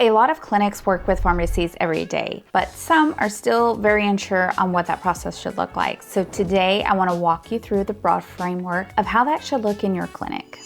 A lot of clinics work with pharmacies every day, but some are still very unsure on what that process should look like. So today I want to walk you through the broad framework of how that should look in your clinic.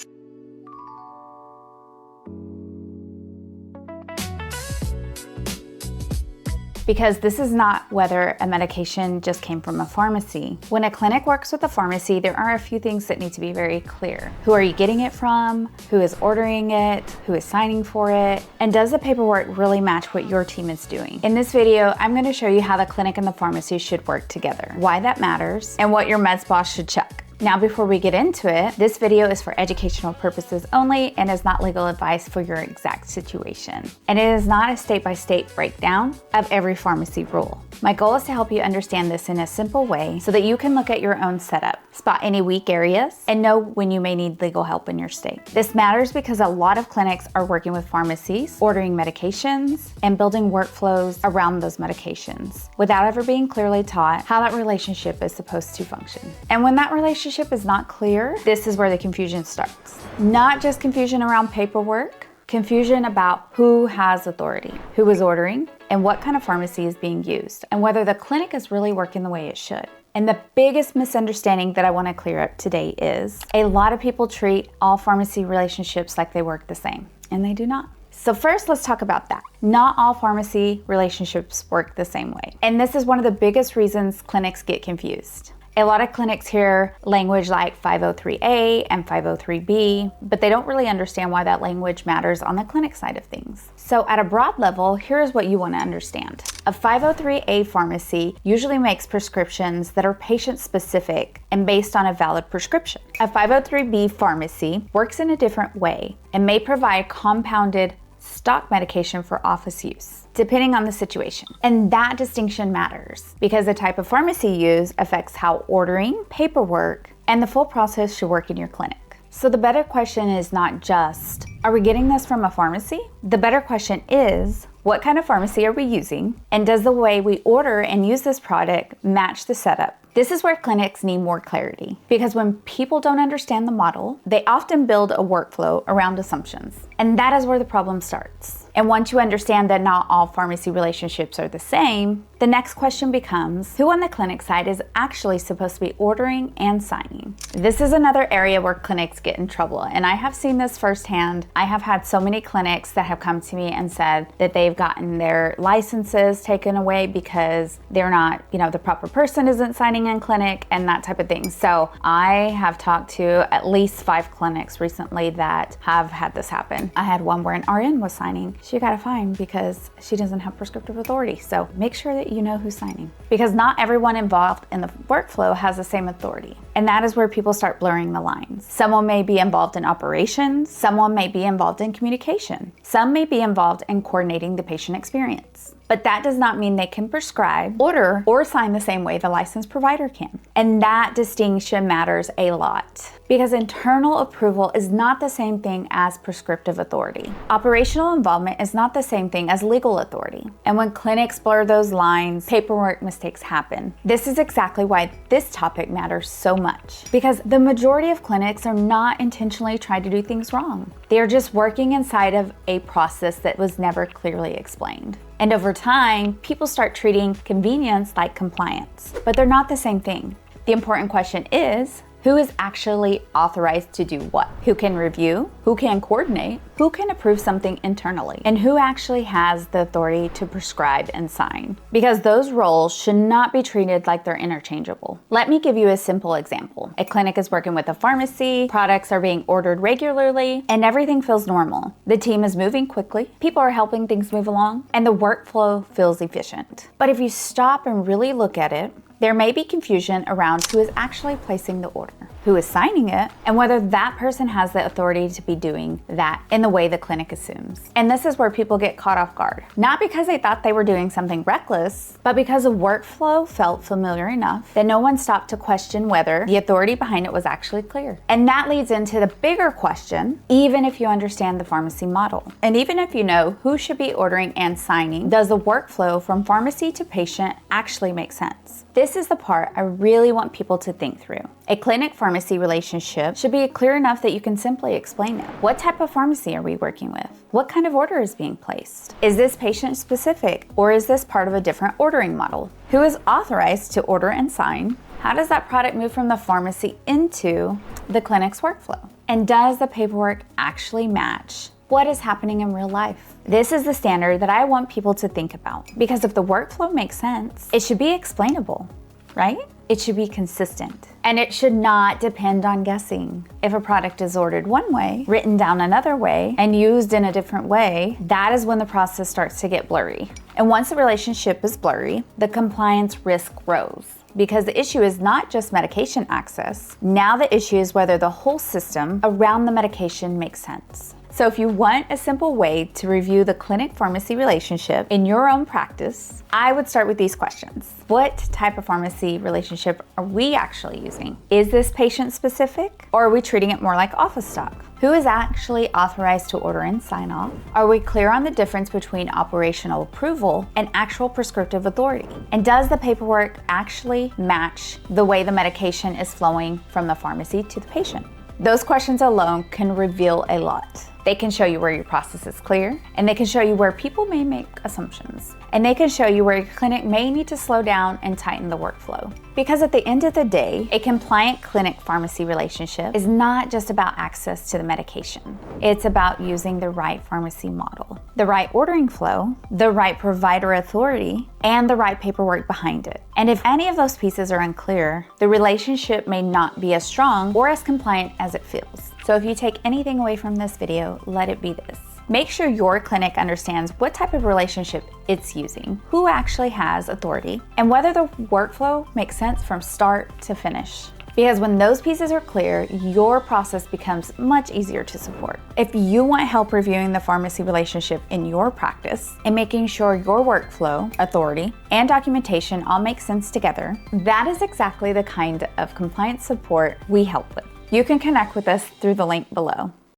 Because this is not whether a medication just came from a pharmacy. When a clinic works with a pharmacy, there are a few things that need to be very clear. Who are you getting it from? Who is ordering it? Who is signing for it? And does the paperwork really match what your team is doing? In this video, I'm going to show you how the clinic and the pharmacy should work together, why that matters, and what your meds boss should check. Now, before we get into it, this video is for educational purposes only and is not legal advice for your exact situation. And it is not a state-by-state breakdown of every pharmacy rule. My goal is to help you understand this in a simple way so that you can look at your own setup, spot any weak areas, and know when you may need legal help in your state. This matters because a lot of clinics are working with pharmacies, ordering medications, and building workflows around those medications without ever being clearly taught how that relationship is supposed to function. And when that relationship is not clear, this is where the confusion starts. Not just confusion around paperwork, confusion about who has authority, who is ordering, and what kind of pharmacy is being used, and whether the clinic is really working the way it should. And the biggest misunderstanding that I want to clear up today is a lot of people treat all pharmacy relationships like they work the same, and they do not. So first, let's talk about that. Not all pharmacy relationships work the same way. And this is one of the biggest reasons clinics get confused. A lot of clinics hear language like 503A and 503B, but they don't really understand why that language matters on the clinic side of things. So at a broad level, here's what you want to understand. A 503A pharmacy usually makes prescriptions that are patient-specific and based on a valid prescription. A 503B pharmacy works in a different way and may provide compounded stock medication for office use, depending on the situation. And that distinction matters because the type of pharmacy used affects how ordering, paperwork, and the full process should work in your clinic. So the better question is not just, are we getting this from a pharmacy? The better question is, what kind of pharmacy are we using? And does the way we order and use this product match the setup? This is where clinics need more clarity because when people don't understand the model, they often build a workflow around assumptions. And that is where the problem starts. And once you understand that not all pharmacy relationships are the same, the next question becomes, who on the clinic side is actually supposed to be ordering and signing? This is another area where clinics get in trouble. And I have seen this firsthand. I have had so many clinics that have come to me and said that they've gotten their licenses taken away because they're not, the proper person isn't signing in clinic and that type of thing. So I have talked to at least 5 clinics recently that have had this happen. I had one where an RN was signing. She got a fine because she doesn't have prescriptive authority. So make sure that you know who's signing because not everyone involved in the workflow has the same authority. And that is where people start blurring the lines. Someone may be involved in operations. Someone may be involved in communication. Some may be involved in coordinating the patient experience. But that does not mean they can prescribe, order, or sign the same way the licensed provider can. And that distinction matters a lot because internal approval is not the same thing as prescriptive authority. Operational involvement is not the same thing as legal authority. And when clinics blur those lines, paperwork mistakes happen. This is exactly why this topic matters so much because the majority of clinics are not intentionally trying to do things wrong. They are just working inside of a process that was never clearly explained. And over time, people start treating convenience like compliance, but they're not the same thing. The important question is, who is actually authorized to do what? Who can review? Who can coordinate? Who can approve something internally? And who actually has the authority to prescribe and sign? Because those roles should not be treated like they're interchangeable. Let me give you a simple example. A clinic is working with a pharmacy, products are being ordered regularly, and everything feels normal. The team is moving quickly, people are helping things move along, and the workflow feels efficient. But if you stop and really look at it, there may be confusion around who is actually placing the order, who is signing it, and whether that person has the authority to be doing that in the way the clinic assumes. And this is where people get caught off guard. Not because they thought they were doing something reckless, but because the workflow felt familiar enough that no one stopped to question whether the authority behind it was actually clear. And that leads into the bigger question, even if you understand the pharmacy model, and even if you know who should be ordering and signing, does the workflow from pharmacy to patient actually make sense? This is the part I really want people to think through. A clinic-pharmacy relationship should be clear enough that you can simply explain it. What type of pharmacy are we working with? What kind of order is being placed? Is this patient-specific, or is this part of a different ordering model? Who is authorized to order and sign? How does that product move from the pharmacy into the clinic's workflow? And does the paperwork actually match what is happening in real life? This is the standard that I want people to think about, because if the workflow makes sense, it should be explainable, right? It should be consistent, and it should not depend on guessing. If a product is ordered one way, written down another way, and used in a different way, that is when the process starts to get blurry. And once the relationship is blurry, the compliance risk grows. Because the issue is not just medication access. Now the issue is whether the whole system around the medication makes sense. So if you want a simple way to review the clinic-pharmacy relationship in your own practice, I would start with these questions. What type of pharmacy relationship are we actually using? Is this patient-specific, or are we treating it more like office stock? Who is actually authorized to order and sign off? Are we clear on the difference between operational approval and actual prescriptive authority? And does the paperwork actually match the way the medication is flowing from the pharmacy to the patient? Those questions alone can reveal a lot. They can show you where your process is clear, and they can show you where people may make assumptions. And they can show you where your clinic may need to slow down and tighten the workflow. Because at the end of the day, a compliant clinic-pharmacy relationship is not just about access to the medication. It's about using the right pharmacy model, the right ordering flow, the right provider authority, and the right paperwork behind it. And if any of those pieces are unclear, the relationship may not be as strong or as compliant as it feels. So if you take anything away from this video, let it be this. Make sure your clinic understands what type of relationship it's using, who actually has authority, and whether the workflow makes sense from start to finish. Because when those pieces are clear, your process becomes much easier to support. If you want help reviewing the pharmacy relationship in your practice and making sure your workflow, authority, and documentation all make sense together, that is exactly the kind of compliance support we help with. You can connect with us through the link below.